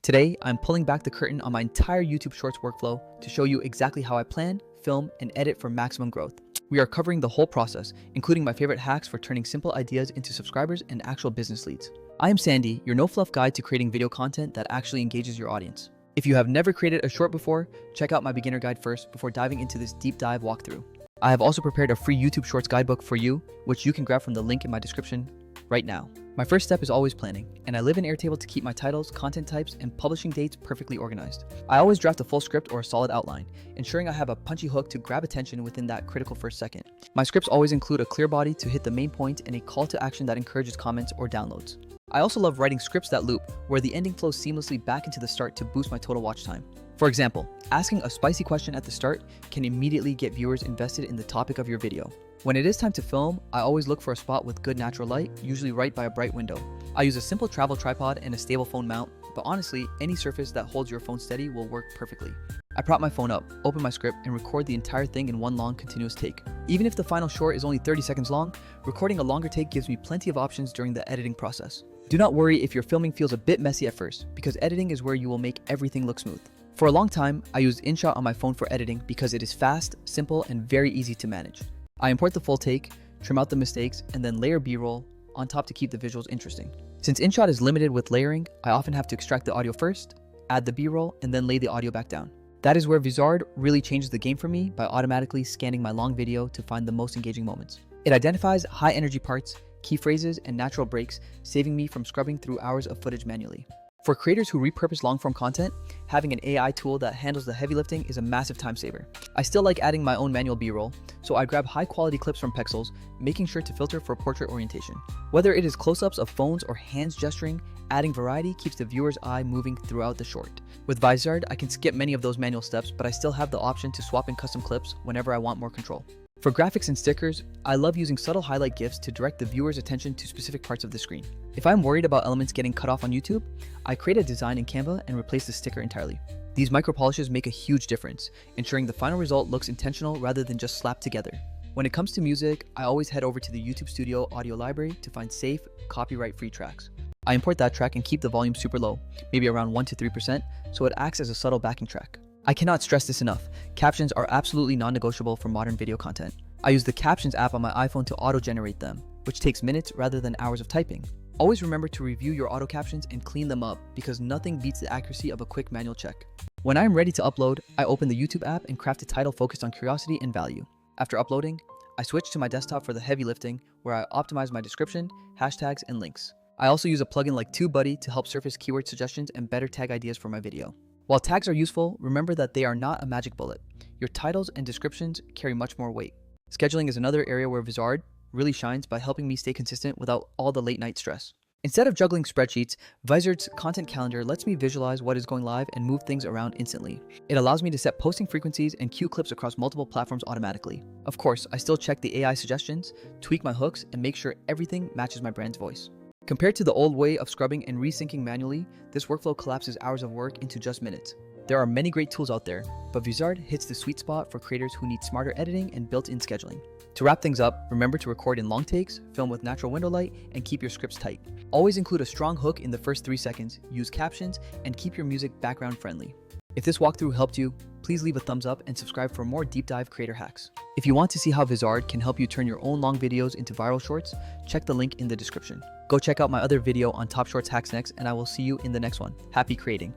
Today, I'm pulling back the curtain on my entire YouTube Shorts workflow to show you exactly how I plan, film, and edit for maximum growth. We are covering the whole process, including my favorite hacks for turning simple ideas into subscribers and actual business leads. I am Sandy, your no-fluff guide to creating video content that actually engages your audience. If you have never created a short before, check out my beginner guide first before diving into this deep dive walkthrough. I have also prepared a free YouTube Shorts guidebook for you, which you can grab from the link in my description right now. My first step is always planning, and I live in Airtable to keep my titles, content types, and publishing dates perfectly organized. I always draft a full script or a solid outline, ensuring I have a punchy hook to grab attention within that critical first second. My scripts always include a clear body to hit the main point and a call to action that encourages comments or downloads. I also love writing scripts that loop, where the ending flows seamlessly back into the start to boost my total watch time. For example, asking a spicy question at the start can immediately get viewers invested in the topic of your video. When it is time to film, I always look for a spot with good natural light, usually right by a bright window. I use a simple travel tripod and a stable phone mount, but honestly, any surface that holds your phone steady will work perfectly. I prop my phone up, open my script, and record the entire thing in one long continuous take. Even if the final short is only 30 seconds long, recording a longer take gives me plenty of options during the editing process. Do not worry if your filming feels a bit messy at first, because editing is where you will make everything look smooth. For a long time, I used InShot on my phone for editing because it is fast, simple, and very easy to manage. I import the full take, trim out the mistakes, and then layer B-roll on top to keep the visuals interesting. Since InShot is limited with layering, I often have to extract the audio first, add the B-roll, and then lay the audio back down. That is where Vizard really changes the game for me by automatically scanning my long video to find the most engaging moments. It identifies high energy parts, key phrases, and natural breaks, saving me from scrubbing through hours of footage manually. For creators who repurpose long-form content, having an AI tool that handles the heavy lifting is a massive time saver. I still like adding my own manual B-roll, so I grab high-quality clips from Pexels, making sure to filter for portrait orientation. Whether it is close-ups of phones or hands gesturing, adding variety keeps the viewer's eye moving throughout the short. With Vizard, I can skip many of those manual steps, but I still have the option to swap in custom clips whenever I want more control. For graphics and stickers, I love using subtle highlight GIFs to direct the viewer's attention to specific parts of the screen. If I'm worried about elements getting cut off on YouTube, I create a design in Canva and replace the sticker entirely. These micro polishes make a huge difference, ensuring the final result looks intentional rather than just slapped together. When it comes to music, I always head over to the YouTube Studio audio library to find safe, copyright-free tracks. I import that track and keep the volume super low, maybe around 1 to 3%, so it acts as a subtle backing track. I cannot stress this enough. Captions are absolutely non-negotiable for modern video content. I use the Captions app on my iPhone to auto-generate them, which takes minutes rather than hours of typing. Always remember to review your auto captions and clean them up because nothing beats the accuracy of a quick manual check. When I am ready to upload, I open the YouTube app and craft a title focused on curiosity and value. After uploading, I switch to my desktop for the heavy lifting, where I optimize my description, hashtags, and links. I also use a plugin like TubeBuddy to help surface keyword suggestions and better tag ideas for my video. While tags are useful, remember that they are not a magic bullet. Your titles and descriptions carry much more weight. Scheduling is another area where Vizard really shines by helping me stay consistent without all the late night stress. Instead of juggling spreadsheets, Vizard's content calendar lets me visualize what is going live and move things around instantly. It allows me to set posting frequencies and cue clips across multiple platforms automatically. Of course, I still check the AI suggestions, tweak my hooks, and make sure everything matches my brand's voice. Compared to the old way of scrubbing and resyncing manually, this workflow collapses hours of work into just minutes. There are many great tools out there, but Vizard hits the sweet spot for creators who need smarter editing and built-in scheduling. To wrap things up, remember to record in long takes, film with natural window light, and keep your scripts tight. Always include a strong hook in the first 3 seconds, use captions, and keep your music background friendly. If this walkthrough helped you, please leave a thumbs up and subscribe for more deep dive creator hacks. If you want to see how Vizard can help you turn your own long videos into viral shorts, check the link in the description. Go check out my other video on top shorts hacks next, and I will see you in the next one. Happy creating!